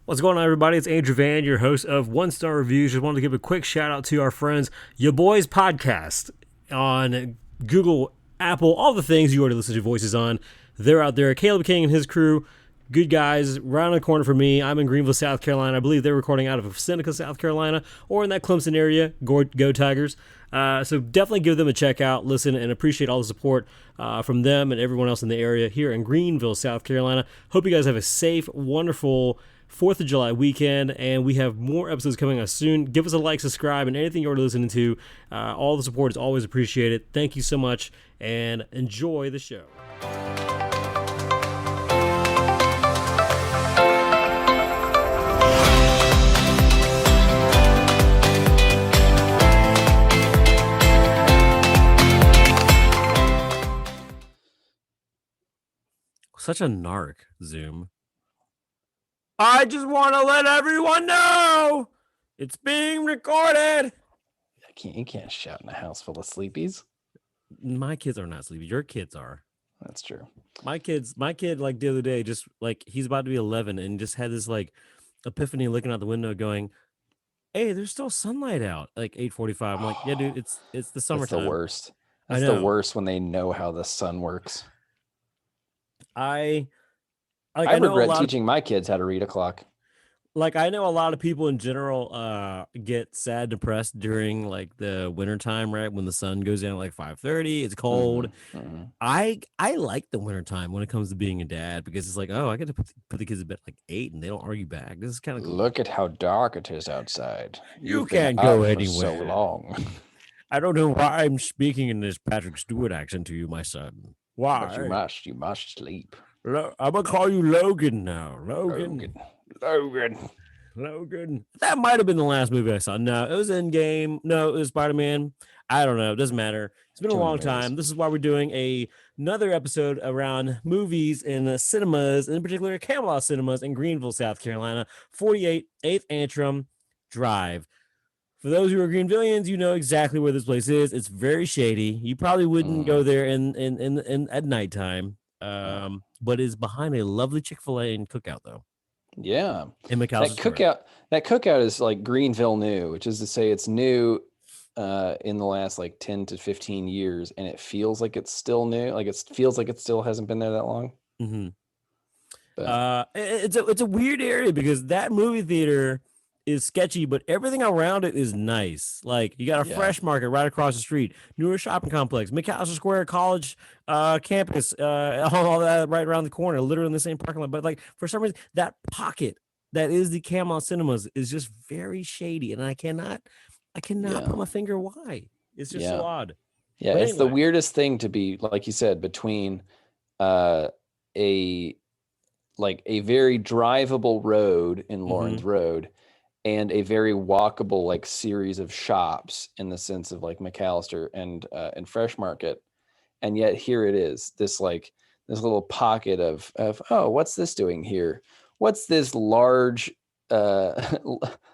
What's going on, everybody? It's Andrew Van, your host of One Star Reviews. Just wanted to give a quick shout out to our friends, Ya Boys Podcast on Google, Apple, all the things you already listen to voices on. They're out there. Caleb King and his crew, good guys, right on the corner for me. I'm in Greenville, South Carolina. I believe they're recording out of Seneca, South Carolina, or in that Clemson area. Go Tigers. So definitely give them a check out, listen, and appreciate all the support from them and everyone else in the area here in Greenville, South Carolina. Hope you guys have a safe, wonderful 4th of July weekend, and we have more episodes coming out soon. Give us a like, subscribe, and anything you're already listening to. All the support is always appreciated. Thank you so much, and enjoy the show. Such a narc, Zoom. I just want to let everyone know it's being recorded. You can't shout in a house full of sleepies. My kids are not sleepy. Your kids are. That's true. My kid, like the other day, just like he's about to be 11 and just had this like epiphany looking out the window going, hey, there's still sunlight out, like 8:45. I'm like, yeah, dude, it's the summertime. That's the worst. That's the worst when they know how the sun works. I regret teaching my kids how to read a clock. Like, I know a lot of people in general get sad, depressed during like the wintertime, right? When the sun goes down at like 5:30, it's cold. Mm-hmm. I like the wintertime when it comes to being a dad because it's like, oh, I get to put the kids to bed like 8 and they don't argue back. This is kind of cool. Look at how dark it is outside. You can't go anywhere. So long. I don't know why I'm speaking in this Patrick Stewart accent to you, my son. Why? But you must sleep. I'm gonna call you Logan now. Logan. That might have been the last movie I saw. No, it was Endgame. No, it was Spider-Man. I don't know. It doesn't matter. It's been a long time. This is why we're doing another episode around movies in cinemas, in particular Camelot Cinemas in Greenville, South Carolina, 48 8th Antrim Drive. For those who are Greenvillians, you know exactly where this place is. It's very shady. You probably wouldn't go there in at nighttime. But is behind a lovely Chick-fil-A and cookout though. Yeah. In That cookout is like Greenville new, which is to say it's new in the last like 10 to 15 years, and it feels like it's still new. Like it feels like it still hasn't been there that long. Mm-hmm. It's a weird area because that movie theater is sketchy, but everything around it is nice. Like you got a Fresh Market right across the street, newer shopping complex, McAllister Square College campus, all that right around the corner, literally in the same parking lot. But like for some reason, that pocket that is the Camelot Cinemas is just very shady, and I cannot put my finger why. It's just so odd. Yeah, it's the weirdest thing to be, like you said, between a very drivable road in Lawrence Road and a very walkable like series of shops in the sense of like McAllister and Fresh Market. And yet here it is, this little pocket of oh, what's this doing here? What's this large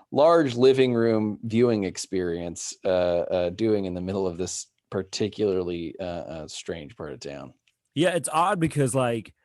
living room viewing experience doing in the middle of this particularly strange part of town? Yeah, it's odd because like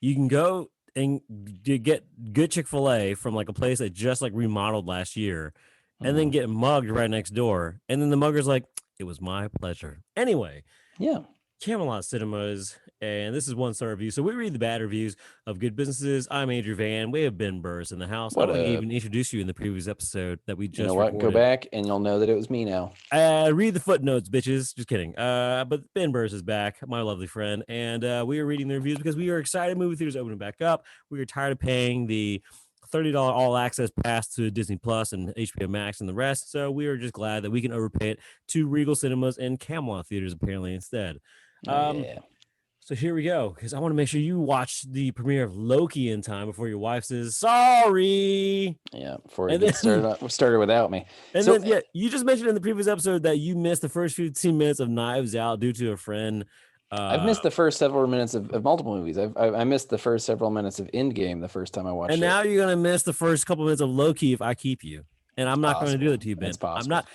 you can go and you get good Chick-fil-A from like a place that just like remodeled last year and then get mugged right next door. And then the mugger's like, it was my pleasure. Anyway. Yeah. Camelot Cinemas, and this is One Star Review. So we read the bad reviews of good businesses. I'm Andrew Van. We have Ben Burris in the house. I didn't even introduce you in the previous episode that we just recorded. Go back and you'll know that it was me now. Read the footnotes, bitches. Just kidding. But Ben Burris is back, my lovely friend, and we are reading the reviews because we are excited. Movie theaters opening back up. We are tired of paying the $30 all access pass to Disney Plus and HBO Max and the rest. So we are just glad that we can overpay it to Regal Cinemas and Camelot Theaters apparently instead. So here we go, because I want to make sure you watch the premiere of Loki in time before your wife says sorry. Yeah, before you get started without me. And then you just mentioned in the previous episode that you missed the first 15 minutes of Knives Out due to a friend. I've missed the first several minutes of multiple movies. I missed the first several minutes of Endgame the first time I watched it. And now you're gonna miss the first couple minutes of Loki if I keep you. And I'm not going to do that to you, Ben. I'm not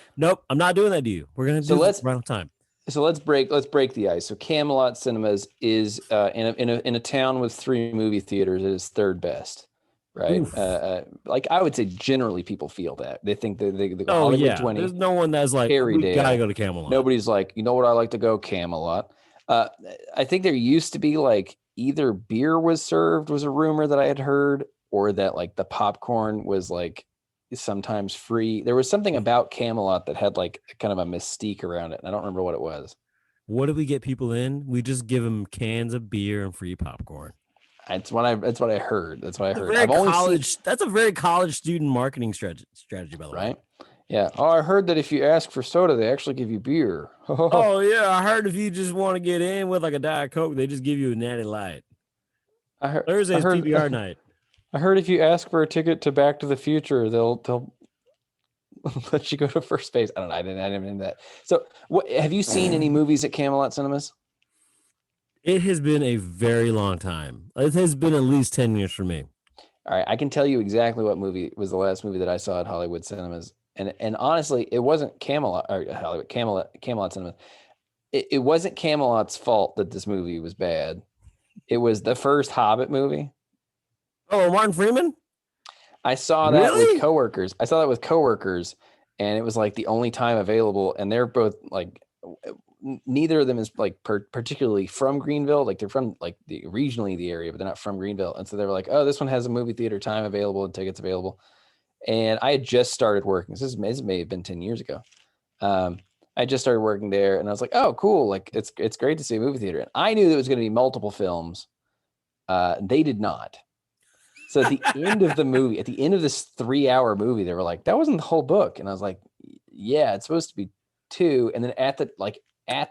doing that to you. We're gonna do this right on time. So let's break the ice. So Camelot Cinemas is in a town with 3 movie theaters. It is third best. right? Like I would say generally people feel that. They think that the Oh Hollywood yeah, 20, there's no one that's like, we gotta Perrydale. go to Camelot. Nobody's like, you know what, I like to go Camelot. I think there used to be like either beer was served was a rumor that I had heard, or that like the popcorn was like sometimes free. There was something about Camelot that had like kind of a mystique around it. And I don't remember what it was. What do we get people in? We just give them cans of beer and free popcorn. That's what I heard. That's what I heard. Very I've only college. seen, That's a very college student marketing strategy, by the way. right? Yeah. Oh, I heard that if you ask for soda, they actually give you beer. Oh yeah, I heard if you just want to get in with like a Diet Coke, they just give you a Natty Light. Thursday's PBR night. I heard if you ask for a ticket to Back to the Future, they'll let you go to first base. I don't know. I didn't mean that. So, what have you seen any movies at Camelot Cinemas? It has been a very long time. It has been at least 10 years for me. All right, I can tell you exactly what movie was the last movie that I saw at Hollywood Cinemas, and honestly, it wasn't Camelot Cinemas. It wasn't Camelot's fault that this movie was bad. It was the first Hobbit movie. Oh, Martin Freeman? I saw that with coworkers. And it was like the only time available. And they're both like, neither of them is like particularly from Greenville. Like they're from like regionally the area, but they're not from Greenville. And so they were like, oh, this one has a movie theater time available and tickets available. And I had just started working. This may have been 10 years ago. I just started working there, and I was like, oh, cool. Like it's great to see a movie theater. And I knew there was going to be multiple films. They did not. So at the end of the movie, at the end of this 3-hour movie, they were like, that wasn't the whole book. And I was like, yeah, it's supposed to be 2. And then at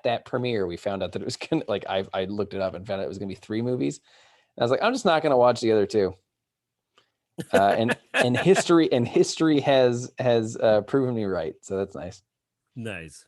that premiere, we found out that it was gonna, like, I looked it up and found out it was gonna be 3 movies. And I was like, I'm just not gonna watch the other 2. And history has proven me right. So that's nice. Nice.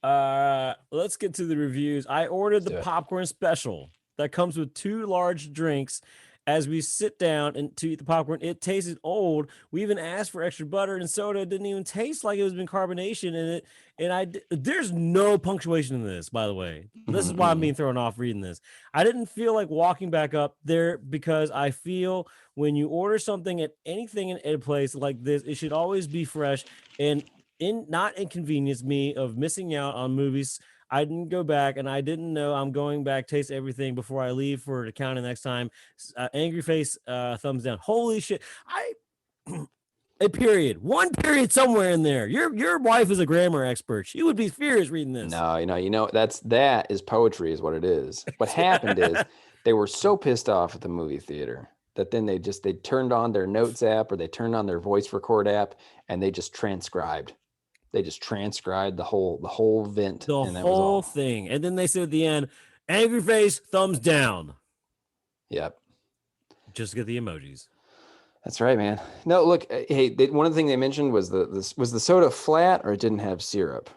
Let's get to the reviews. I ordered the popcorn special that comes with 2 large drinks. As we sit down and to eat the popcorn, it tasted old. We even asked for extra butter and soda. It didn't even taste like it was been carbonation in it. And there's no punctuation in this, by the way. This is why I'm being thrown off reading this. I didn't feel like walking back up there, because I feel when you order something at anything in a place like this, it should always be fresh and not inconvenience me of missing out on movies. I didn't go back, and I didn't know I'm going back, taste everything before I leave for to count it next time. Angry face, thumbs down. Holy shit. A period. One period somewhere in there. Your wife is a grammar expert. She would be furious reading this. No, that is poetry is what it is. What happened is they were so pissed off at the movie theater that then they turned on their notes app, or they turned on their voice record app, and they just transcribed. They just transcribed the whole vent. The whole thing. And then they said at the end, angry face, thumbs down. Yep. Just get the emojis. That's right, man. No, look, hey, one of the things they mentioned was was the soda flat, or it didn't have syrup?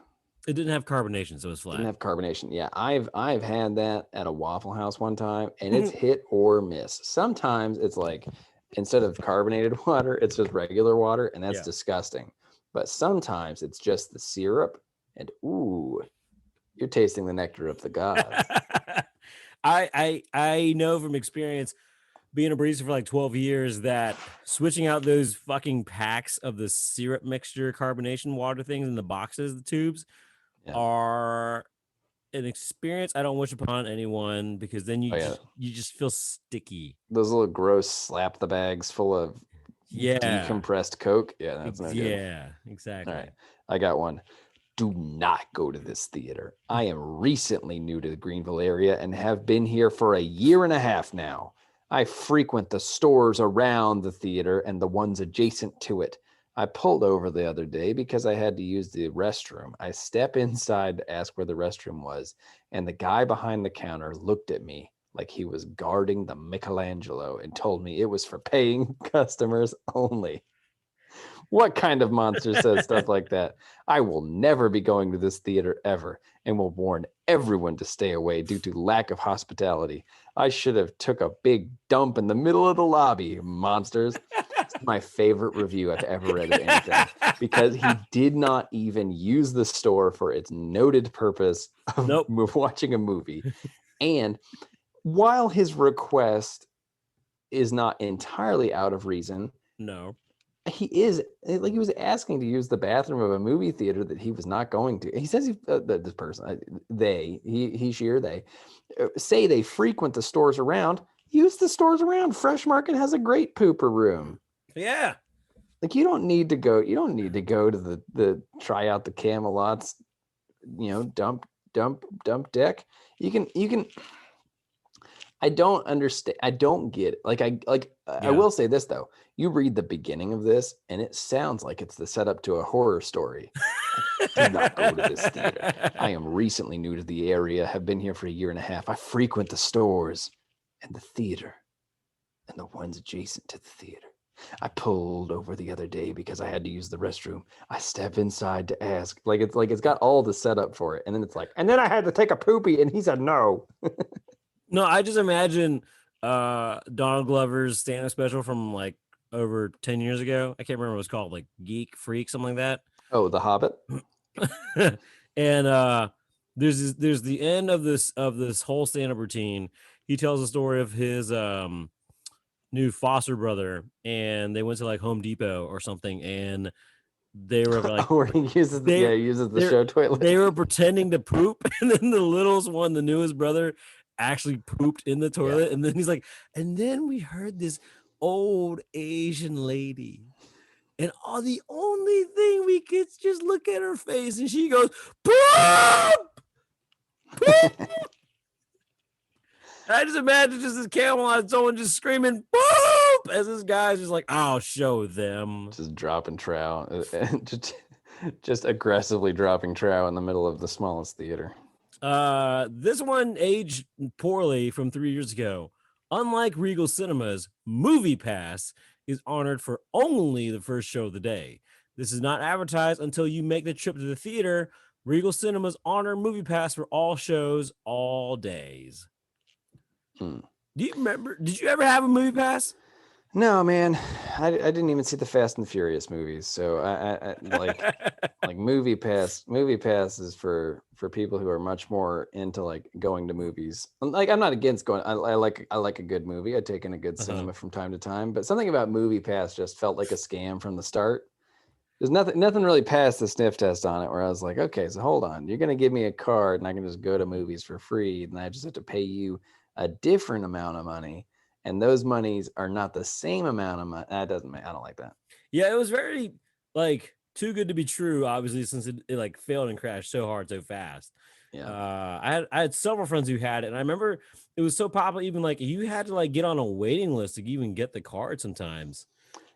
It didn't have carbonation, so it was flat. Didn't have carbonation. Yeah, I've had that at a Waffle House one time, and it's hit or miss. Sometimes it's like, instead of carbonated water, it's just regular water, and that's disgusting. But sometimes it's just the syrup, and ooh, you're tasting the nectar of the gods. I know from experience, being a barista for like 12 years, that switching out those fucking packs of the syrup mixture carbonation water things in the boxes, the tubes, are an experience I don't wish upon anyone, because then you just feel sticky. Those little gross slap the bags full of decompressed Coke. Yeah, that's no good. Yeah, exactly. All right, I got one. Do not go to this theater. I am recently new to the Greenville area and have been here for 1.5 years now. I frequent the stores around the theater and the ones adjacent to it. I pulled over the other day because I had to use the restroom. I step inside to ask where the restroom was, and the guy behind the counter looked at me like he was guarding the Michelangelo and told me it was for paying customers only. What kind of monster says stuff like that? I will never be going to this theater ever, and will warn everyone to stay away due to lack of hospitality. I should have took a big dump in the middle of the lobby, monsters. It's my favorite review I've ever read of anything, because he did not even use the store for its noted purpose of watching a movie. And while his request is not entirely out of reason. No. He was asking to use the bathroom of a movie theater that he was not going to. He says this person, he, she, or they say they frequent the stores around. Use the stores around. Fresh Market has a great pooper room. Yeah. Like you don't need to go to the try out the Camelot's, dump deck. You can. I don't understand. I don't get it. I will say this though. You read the beginning of this and it sounds like it's the setup to a horror story. Do not go to this theater. I am recently new to the area, have been here for a year and a half. I frequent the stores and the theater and the ones adjacent to the theater. I pulled over the other day because I had to use the restroom. I step inside to ask. It's got all the setup for it. And then it's like, and then I had to take a poopy and he said no. No, I just imagine Donald Glover's stand-up special from like over 10 years ago. I can't remember what it was called, like Geek Freak, something like that. Oh, The Hobbit. And there's the end of this whole stand-up routine. He tells the story of his new foster brother, and they went to like Home Depot or something, and they were like, where he uses the show toilet. They were pretending to poop, and then the littlest one, the newest brother, actually pooped in the toilet. And then he's like, and then we heard this old Asian lady, and the only thing we could just look at her face, and she goes, poop, poop. I just imagine just this Camelot, someone just screaming poop as this guy's just like, I'll show them, just dropping trow, just aggressively dropping trow in the middle of the smallest theater. This one aged poorly from 3 years ago. Unlike Regal Cinemas, Movie Pass is honored for only the first show of the day. This is not advertised until you make the trip to the theater. Regal Cinemas honor Movie Pass for all shows, all days. Do you remember? Did you ever have a Movie Pass? No, man. I didn't even see the Fast and Furious movies, so I like Movie Pass. Movie Pass is for people who are much more into like going to movies. Like I'm not against going. I like a good movie. I take in a good cinema from time to time, but something about Movie Pass just felt like a scam from the start. There's nothing really passed the sniff test on it where I was like, okay, so hold on, you're gonna give me a card and I can just go to movies for free, and I just have to pay you a different amount of money, and those monies are not the same amount of money. I don't like that. Yeah, it was very like too good to be true, obviously, since it like failed and crashed so hard so fast. Yeah. I had several friends who had it, and I remember it was so popular, even like you had to like get on a waiting list to even get the card sometimes.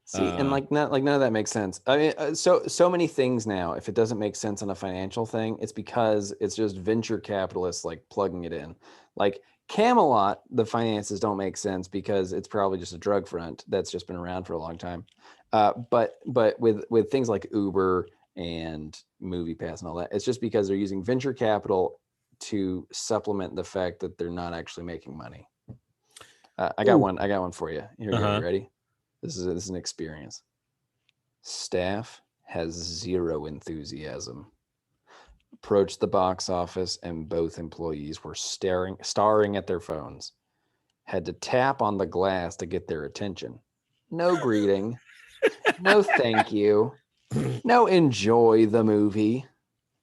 See, and none of that makes sense. I mean, so many things now, if it doesn't make sense on a financial thing, it's because it's just venture capitalists like plugging it in. Like Camelot, the finances don't make sense because it's probably just a drug front that's just been around for a long time. But with things like Uber and Movie Pass and all that, it's just because they're using venture capital to supplement the fact that they're not actually making money. I got one for you. Here we go. You ready? This is an experience. Staff has zero enthusiasm. Approached the box office and both employees were staring at their phones. Had to tap on the glass to get their attention. No greeting. No thank you. No enjoy the movie.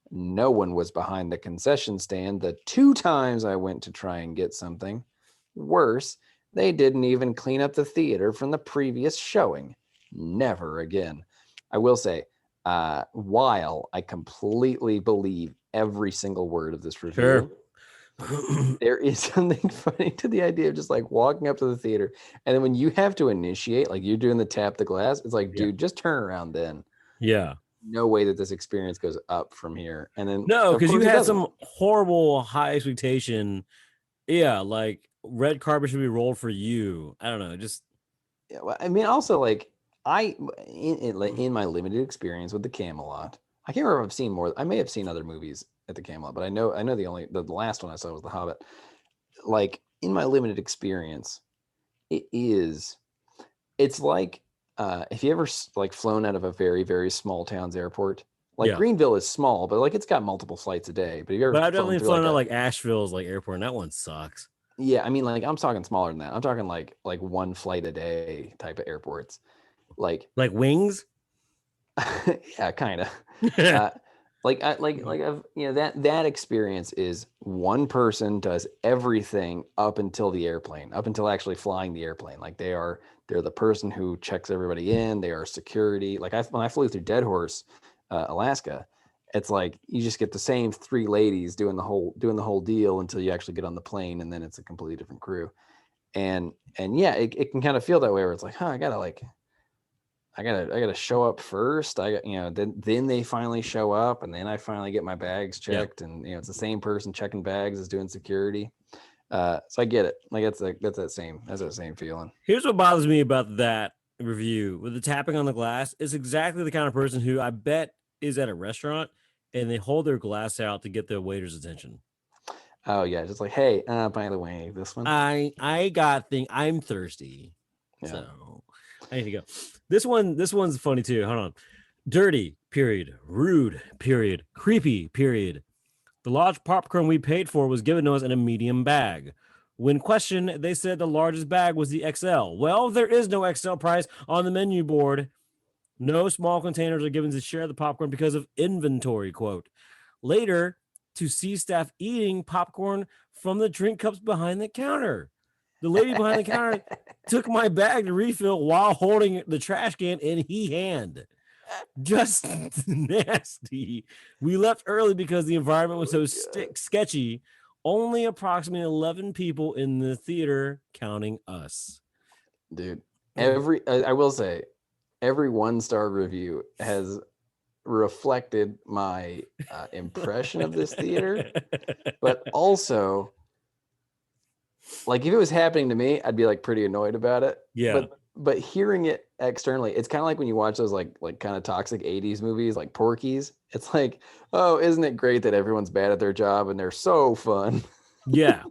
No one was behind the concession stand the 2 times I went to try and get something. Worse, they didn't even clean up the theater from the previous showing. Never again. I will say, while I completely believe every single word of this review, there is something funny to the idea of just like walking up to the theater, and then when you have to initiate, like you're doing the tap the glass, it's like, dude, just turn around then. Yeah. No way that this experience goes up from here. And then no, because you had some horrible high expectation. Yeah, like red carpet should be rolled for you. I don't know, just well, I mean, also like in my limited experience with the Camelot, I can't remember if I've seen more. I may have seen other movies at the Camelot, but I know the last one I saw was The Hobbit. Like in my limited experience, it's like if you ever like flown out of a very, very small town's airport, like Greenville is small, but like it's got multiple flights a day. But I've definitely flown out like Asheville's like airport, and that one sucks. Yeah, I mean, like I'm talking smaller than that. I'm talking like one flight a day type of airports. Like, Like wings? yeah, kind of. Uh, I've that experience is one person does everything up until the airplane, up until actually flying the airplane. Like they're the person who checks everybody in. They are security. Like when I flew through Dead Horse, Alaska, it's like you just get the same three ladies doing the whole deal until you actually get on the plane, and then it's a completely different crew. And yeah, it can kind of feel that way where it's like, huh, I gotta show up first. I got, then they finally show up, and then I finally get my bags Yeah. checked, and it's the same person checking bags as doing security. So I get it. Like that's that same feeling. Here's what bothers me about that review with the tapping on the glass. It's exactly the kind of person who I bet is at a restaurant and they hold their glass out to get the waiter's attention. Oh yeah, just like, hey, by the way, this one. I'm thirsty. Yeah. So I need to go. This one's funny too. Hold on. Dirty, period. Rude, period. Creepy, period. The large popcorn we paid for was given to us in a medium bag. When questioned, they said the largest bag was the XL. Well, there is no XL price on the menu board. No small containers are given to share the popcorn because of inventory, quote. Later, to see staff eating popcorn from the drink cups behind the counter. The lady behind the counter took my bag to refill while holding the trash can in hand. Just nasty. We left early because the environment was so sketchy. Only approximately 11 people in the theater, counting us. Dude, I will say, every 1-star review has reflected my impression of this theater, but also, like, if it was happening to me, I'd be like pretty annoyed about it. Yeah. But hearing it externally, it's kind of like when you watch those like kind of toxic 80s movies like Porky's. It's like, oh, isn't it great that everyone's bad at their job and they're so fun? Yeah.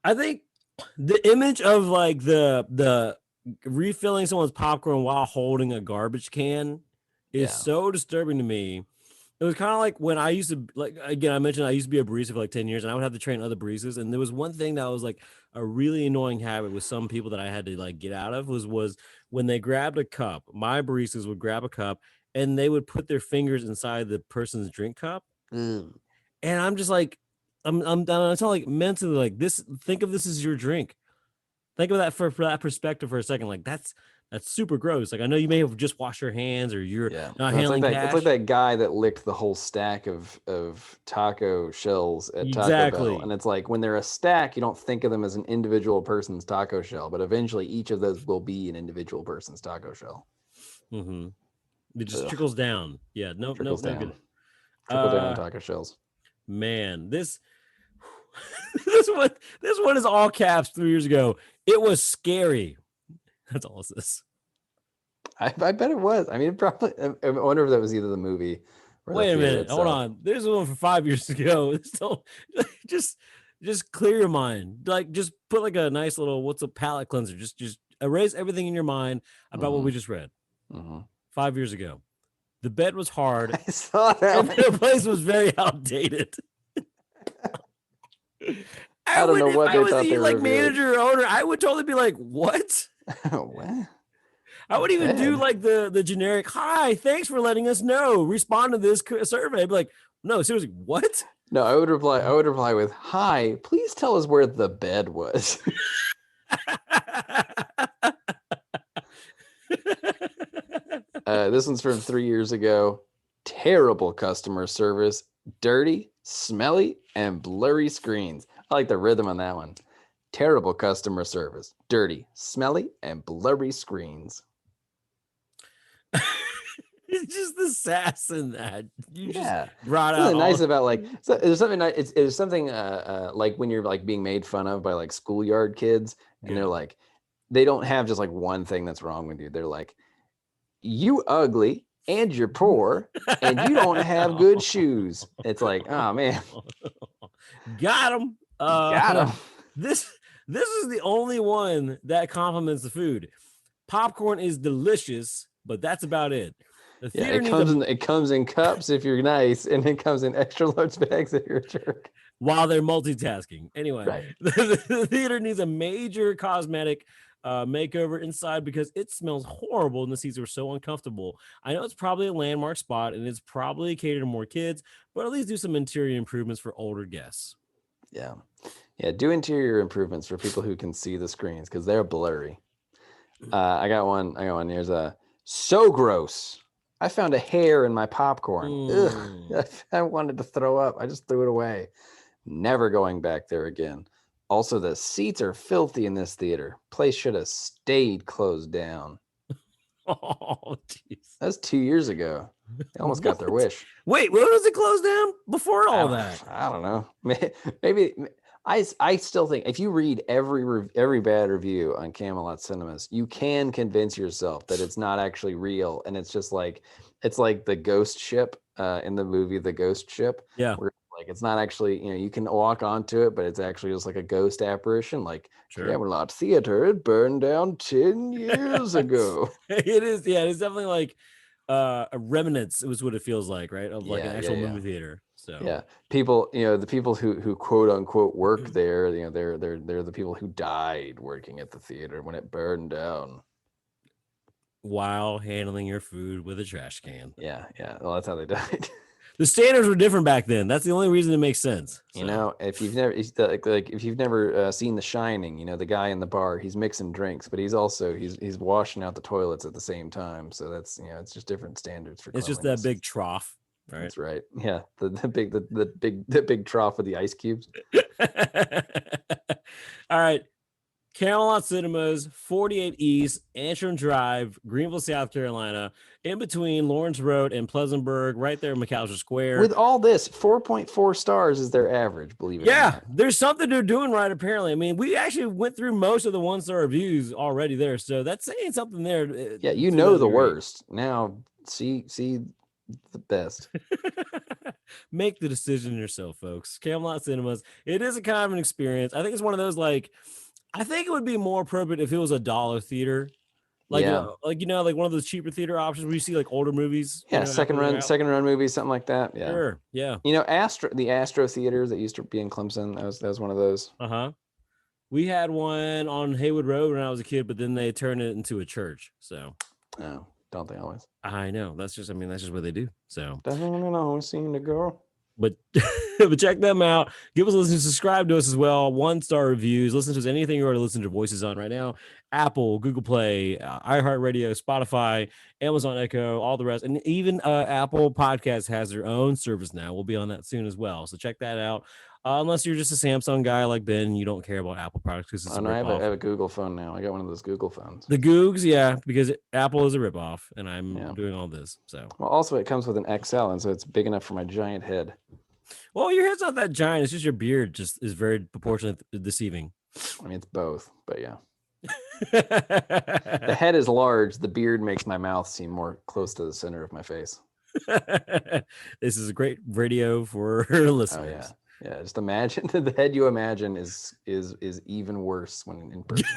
I think the image of like the refilling someone's popcorn while holding a garbage can is so disturbing to me. It was kind of like when I used to, like, again, I mentioned I used to be a barista for like 10 years, and I would have to train other baristas. And there was one thing that was like a really annoying habit with some people that I had to like get out of was when they grabbed a cup, my baristas would grab a cup and they would put their fingers inside the person's drink cup. And I'm just like, I'm telling, like, mentally, like, this, think of this as your drink. Think of that for that perspective for a second. Like, that's super gross. Like, I know you may have just washed your hands or you're not handling cash. It's like that guy that licked the whole stack of taco shells at Taco Bell. And it's like, when they're a stack, you don't think of them as an individual person's taco shell, but eventually each of those will be an individual person's taco shell. Mm-hmm. It just trickles down. Yeah, no good. Trickle down taco shells. Man, this one is all caps 3 years ago. It was scary. That's all it says. I bet it was. I mean, it probably. I wonder if that was either the movie. Or Wait a minute. Hold on. There's one from 5 years ago. Still, just clear your mind. Like, just put like a nice little what's a palate cleanser. Just erase everything in your mind about what we just read. 5 years ago. The bed was hard. I saw that. And the place was very outdated. I don't know what they thought they were like manager or owner. I would totally be like, what? What? I would even do like the generic, hi, thanks for letting us know. Respond to this survey. I'd be like, no, seriously, what? No, I would reply with, hi, please tell us where the bed was. This one's from 3 years ago. Terrible customer service, dirty, smelly, and blurry screens. I like the rhythm on that one. Terrible customer service, dirty, smelly, and blurry screens. It's just the sass in that. You just brought out. Really nice about like, so there's something. It's something like when you're like being made fun of by like schoolyard kids, and they're like, they don't have just like one thing that's wrong with you. They're like, you ugly and you're poor and you don't have good shoes. It's like, oh man, got him. Got him. This is the only one that compliments the food. Popcorn is delicious, but that's about it. It comes in cups if you're nice, and it comes in extra large bags if you're a jerk. while they're multitasking. Anyway, Right. the theater needs a major cosmetic makeover inside because it smells horrible and the seats are so uncomfortable. I know it's probably a landmark spot and it's probably catered to more kids, but at least do some interior improvements for older guests. Yeah. Do interior improvements for people who can see the screens because they're blurry. I got one. Here's so gross. I found a hair in my popcorn. Ugh. I wanted to throw up. I just threw it away. Never going back there again. Also, the seats are filthy in this theater. Place should have stayed closed down. Oh, jeez. That was 2 years ago. They almost got their wish. Wait, when was it closed down? Before all that? I don't know. Maybe. I still think if you read every bad review on Camelot Cinemas, you can convince yourself that it's not actually real, and it's just like the ghost ship in the movie The Ghost Ship. Yeah, where like it's not actually, you can walk onto it, but it's actually just like a ghost apparition. Like Camelot Theater, it burned down 10 years ago. It is. Yeah, it's definitely like a remnants. It was what it feels like, right? Of like an actual movie theater. So yeah, people, the people who quote unquote work there, they're the people who died working at the theater when it burned down while handling your food with a trash can. Yeah. Well, that's how they died. The standards were different back then. That's the only reason it makes sense. So. If you've never seen The Shining, the guy in the bar, he's mixing drinks, but he's also he's washing out the toilets at the same time. So that's it's just different standards for. It's just that big trough. Right. That's right. Yeah, the big trough with the ice cubes. All right. Camelot Cinemas, 48 East, Antrim Drive, Greenville, South Carolina, in between Lawrence Road and Pleasantburg, right there in McAllister Square. With all this, 4.4 stars is their average, believe it or not. There's something they're doing right, apparently. I mean, we actually went through most of the one-star reviews already there, so that's saying something there. Yeah, the worst. Now, see the best. Make the decision yourself, folks. Camelot Cinemas. It is a kind of an experience. I think it's one of those, like, I think it would be more appropriate if it was a dollar theater. Like, like one of those cheaper theater options where you see like older movies. Yeah, second run movies, something like that. Yeah. Sure. Yeah. the Astro theaters that used to be in Clemson, that was one of those. We had one on Haywood Road when I was a kid, but then they turned it into a church. So don't they always? I know. That's just what they do. So doesn't always seem to go. But check them out. Give us a listen. Subscribe to us as well. 1-star reviews. Listen to us anything you already listen to voices on right now. Apple, Google Play, iHeartRadio, Spotify, Amazon Echo, all the rest. And even Apple Podcasts has their own service now. We'll be on that soon as well. So check that out. Unless you're just a Samsung guy like Ben and you don't care about Apple products. Because I have a Google phone now. I got one of those Google phones. The Googs, yeah, because Apple is a ripoff, and I'm doing all this. So also it comes with an XL, and so it's big enough for my giant head. Well, your head's not that giant. It's just your beard just is very proportionate deceiving. I mean, it's both, but yeah. The head is large. The beard makes my mouth seem more close to the center of my face. This is a great radio for listeners. Oh, yeah. Yeah, just imagine the head you imagine is even worse when in person.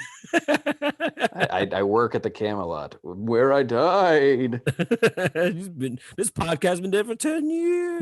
I work at the Camelot where I died. This podcast has been dead for 10 years.